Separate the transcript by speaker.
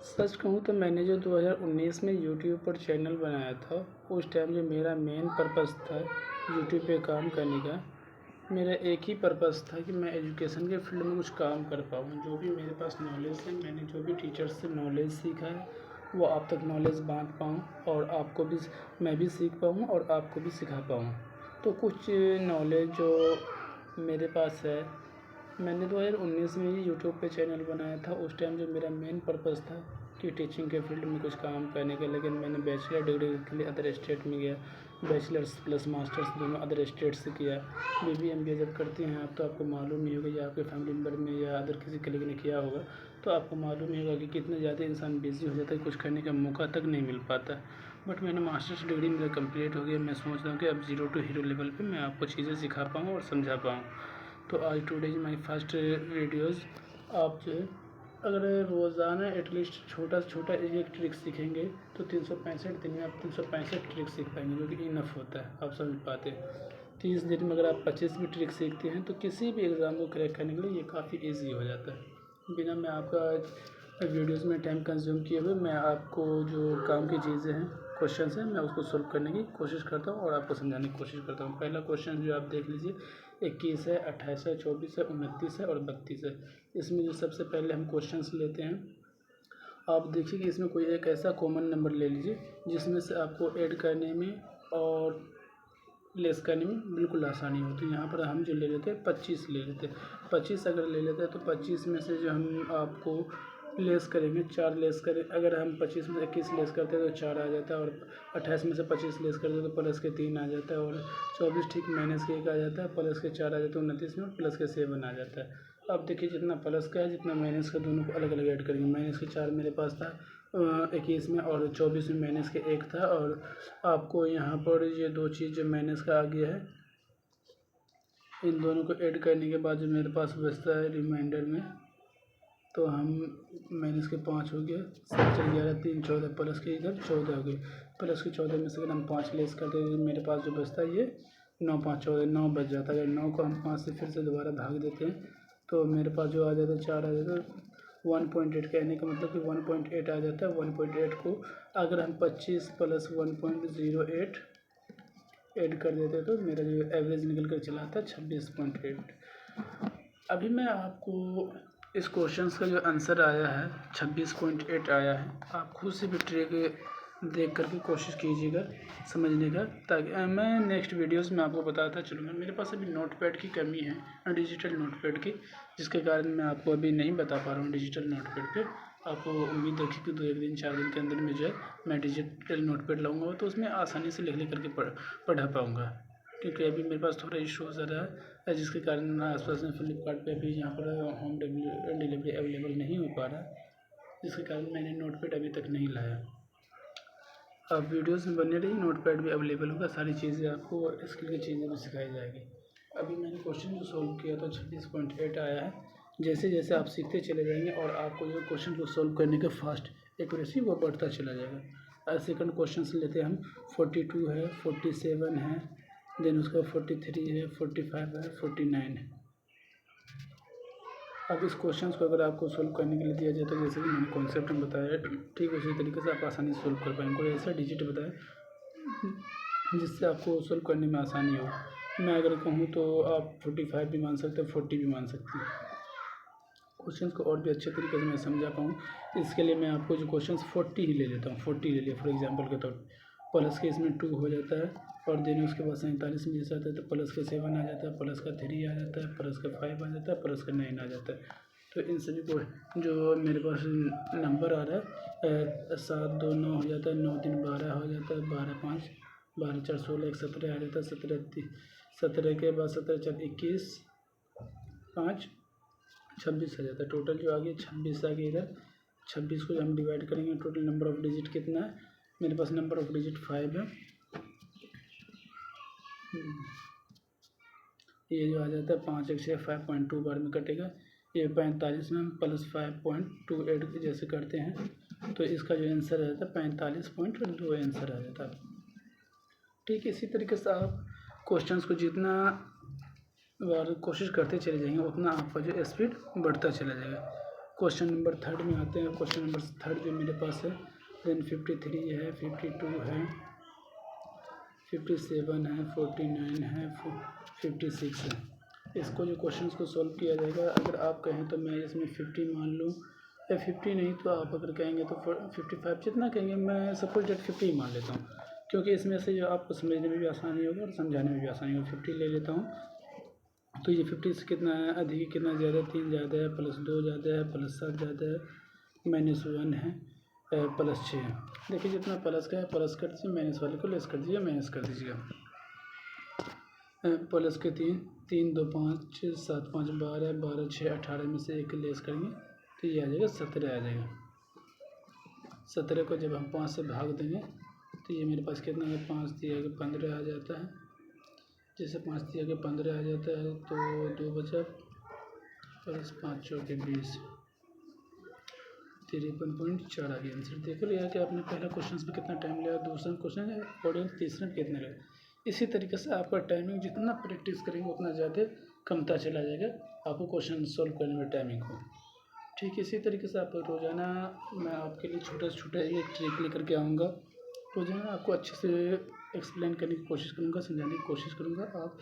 Speaker 1: सच कहूँ तो मैंने जो 2019 में यूट्यूब पर चैनल बनाया था, उस टाइम जो मेरा मेन पर्पज़ था यूट्यूब पे काम करने का, मेरा एक ही पर्पज़ था कि मैं एजुकेशन के फील्ड में कुछ काम कर पाऊँ। जो भी मेरे पास नॉलेज है, मैंने जो भी टीचर से नॉलेज सीखा है, वो आप तक नॉलेज बाँट पाऊँ और आपको भी मैं भी सीख पाऊँ और आपको भी सिखा पाऊँ। तो कुछ नॉलेज जो मेरे पास है, मैंने 2019 में ही यूट्यूब पे चैनल बनाया था। उस टाइम जो मेरा मेन पर्पज़ था कि टीचिंग के फील्ड में कुछ काम करने का, लेकिन मैंने बैचलर डिग्री के लिए अदर स्टेट में गया। बैचलर्स प्लस मास्टर्स दोनों अदर स्टेट से किया। बीबीए एमबीए जब करते हैं आप, तो आपको मालूम ही होगा या आपके फैमिली मेम्बर में या अदर किसी कलीग ने किया होगा, तो आपको मालूम ही होगा कि कितने ज़्यादा इंसान बिज़ी हो जाता है, कुछ करने का मौका तक नहीं मिल पाता। बट मैंने मास्टर्स डिग्री मेरा कंप्लीट हो गया। मैं सोच रहा हूँ कि अब ज़ीरो टू हीरो लेवल पे मैं आपको चीज़ें सिखा पाऊँ और समझा पाऊँ। तो आज today is my first videos. आप जो है, अगर रोज़ाना एटलीस्ट छोटा से छोटा एक ट्रिक सीखेंगे तो 365 दिन में आप 365 ट्रिक सीख पाएंगे, जो कि इनफ होता है, आप समझ पाते हैं। 30 दिन में अगर आप 25 भी ट्रिक सीखते हैं तो किसी भी एग्ज़ाम को क्रैक करने के लिए ये काफ़ी ईजी हो जाता है। बिना मैं आपका वीडियोज़ में टाइम कंज्यूम किए हुए मैं आपको जो काम की चीज़ें हैं, क्वेश्चन हैं, मैं उसको सोल्व करने की कोशिश करता हूँ और आपको समझाने की कोशिश करता हूँ। पहला क्वेश्चन जो आप देख लीजिए, 21 है, 28 है, 24 है, 29 है और 32 है। इसमें जो सबसे पहले हम क्वेश्चंस लेते हैं, आप देखिए कि इसमें कोई एक ऐसा कॉमन नंबर ले लीजिए जिसमें से आपको ऐड करने में और लेस करने में बिल्कुल आसानी होती है। यहाँ पर हम जो ले लेते हैं 25 ले लेते हैं। 25 अगर ले लेते हैं तो 25 में से जो हम आपको लेस करेंगे, 4 लेस करें। अगर हम 25 में से 21 लेस करते हैं तो 4 आ जाता है, और 28 में से 25 लेस करते हैं तो प्लस के 3 आ जाता है, और 24 ठीक माइनस के 1 आ जाता है, प्लस के 4 आ जाता है 29 में, प्लस के 7 आ जाता है। अब देखिए जितना प्लस का है जितना माइनस का, दोनों को अलग अलग ऐड करेंगे। माइनस के 4 मेरे पास था 21 में, और 24 में माइनस के 1 था, और आपको यहाँ पर ये दो चीज़ जो माइनस का आ गया है, इन दोनों को ऐड करने के बाद जो मेरे पास बचता है रिमाइंडर में, तो हम माइनस के 5 हो गया, 7 4 11 3 14, प्लस के इधर 14 हो गए। प्लस के 14 में से अगर हम 5 लेस करते हैं तो मेरे पास जो बचता है ये 9 5 14, 9 बच जाता है। अगर 9 को हम 5 से फिर से दोबारा भाग देते हैं तो मेरे पास जो आ जाता है 4 आ जाता है। 1.8 कहने का मतलब कि 1.8 आ जाता है। 1.8 को अगर हम 25 प्लस 1.08 ऐड कर देते तो मेरा जो एवरेज निकल कर चला आता है 26.8। अभी मैं आपको इस क्वेश्चंस का जो आंसर आया है 26.8 आया है, आप खुद से भी ट्रिक देख कर के कोशिश कीजिएगा समझने का, ताकि मैं नेक्स्ट वीडियोस में आपको बताता चलूँगा। मेरे पास अभी नोटपैड की कमी है, डिजिटल नोटपैड की, जिसके कारण मैं आपको अभी नहीं बता पा रहा हूँ डिजिटल नोटपैड पे। आपको उम्मीद रखिए कि 2 एक दिन 4 दिन के अंदर में जो है मैं डिजिटल नोटपैड लाऊँगा, तो उसमें आसानी से लिख करके पढ़ा पाऊँगा। क्योंकि अभी मेरे पास थोड़ा इशू हो रहा है, जिसके कारण आसपास में फ्लिपकार्ट पे अभी यहाँ पर होम डिलीवरी अवेलेबल नहीं हो पा रहा, जिसके कारण मैंने नोटपैड अभी तक नहीं लाया। अब वीडियोस में बने रही, नोटपैड भी अवेलेबल होगा, सारी चीज़ें आपको स्किल की चीज़ें भी सिखाई जाएगी। अभी मैंने क्वेश्चन जो सोल्व किया तो 26.8 आया है। जैसे जैसे आप सीखते चले जाएंगे और आपको जो क्वेश्चन को सोल्व करने का फास्ट एक्यूरेसी वो बढ़ता चला जाएगा। सेकंड क्वेश्चन से लेते हैं हम, 42 है, 47 है, देन उसका 43 है, 45 है, 49 है। अब इस क्वेश्चंस को अगर आपको सोल्व करने के लिए दिया जाए तो जैसे कि मैंने कॉन्सेप्ट में बताया, ठीक उसी तरीके से आप आसानी से सोल्व कर पाएंगे। कोई ऐसा डिजिट बताए जिससे आपको सोल्व करने में आसानी हो। मैं अगर कहूँ तो आप 45 भी मान सकते हैं, 40 भी मान सकते हैं। क्वेश्चंस को और भी अच्छे तरीके से मैं समझा पाऊँ, इसके लिए मैं आपको जो क्वेश्चंस 40 ही ले लेता हूँ। 40 ले लिया फॉर एग्जांपल के तौर पर, प्लस के इसमें 2 हो जाता है, और देन उसके बाद 47 में जैसा आता है तो प्लस का 7 आ जाता है, प्लस का 3 आ जाता है, प्लस का 5 आ जाता है, प्लस का 9 आ जाता है। तो इन सभी को जो मेरे पास नंबर आ रहा है 7 2 9 हो जाता है, 9 3 12 हो जाता है, 12 5 12 4 16 1 17 आ जाता है, 17 के बाद 17 4 21 5 26 आ जाता है। टोटल जो आ गया 26 आ गया। इधर 26 को हम डिवाइड करेंगे, टोटल नंबर ऑफ डिजिट कितना है, मेरे पास नंबर ऑफ डिजिट 5 है। ये जो आ जाता है 5 एक 6 5.2 बार में कटेगा। ये 45 में हम प्लस 5.28 जैसे करते हैं तो इसका जो आंसर आ जाता है 45.2 आंसर आ जाता है। ठीक है, इसी तरीके से आप क्वेश्चंस को जितना बार कोशिश करते चले जाएंगे उतना आपका जो स्पीड बढ़ता चला जाएगा। क्वेश्चन नंबर थर्ड में आते हैं। क्वेश्चन नंबर थर्ड जो मेरे पास है, देन 53 है, 52 है, 57 है, 49 है, 56 है। इसको जो क्वेश्चंस को सॉल्व किया जाएगा, अगर आप कहें तो मैं इसमें 50 मान लूँ, या 50 नहीं तो आप अगर कहेंगे तो 55 जितना कहेंगे, मैं सपोज डेट 50 मान लेता हूँ, क्योंकि इसमें से जो आपको समझने में भी आसानी होगी और समझाने में भी आसानी होगी। 50 ले लेता हूँ, तो ये 50 से कितना है, अधिक कितना ज़्यादा, 3 ज़्यादा है, +2 ज़्यादा है, +7 ज़्यादा है, -1 है, +6 है। देखिए जितना प्लस का है प्लस कर दीजिए, माइनस वाले को लेस कर दीजिए, माइनस कर दीजिएगा। प्लस के 3 2 5 7 5 12 12 6 18 में से 1 लेस करेंगे तो ये आ जाएगा 17 आ जाएगा। 17 को जब हम 5 से भाग देंगे तो ये मेरे पास कितना है, 5 दिया गया 15 आ जाता है। जैसे 5 दिया गया 15 आ जाता है तो 2 बचा, +5 चौके 20, 53.4 आ गया आंसर। देख लिया कि आपने पहला क्वेश्चन में कितना टाइम लिया, दूसरा क्वेश्चन अकॉर्डिंग तीसरे में कितना लगा। इसी तरीके से आपका टाइमिंग जितना प्रैक्टिस करेंगे उतना ज़्यादा कमता चला जाएगा आपको क्वेश्चन सॉल्व करने में टाइमिंग को। ठीक इसी तरीके से आप रोज़ाना मैं आपके लिए छोटा से छोटा एक ट्रिक लेकर के आऊँगा। रोज़ाना आपको अच्छे से एक्सप्लेन करने की कोशिश करूँगा, समझाने की कोशिश करूँगा। आप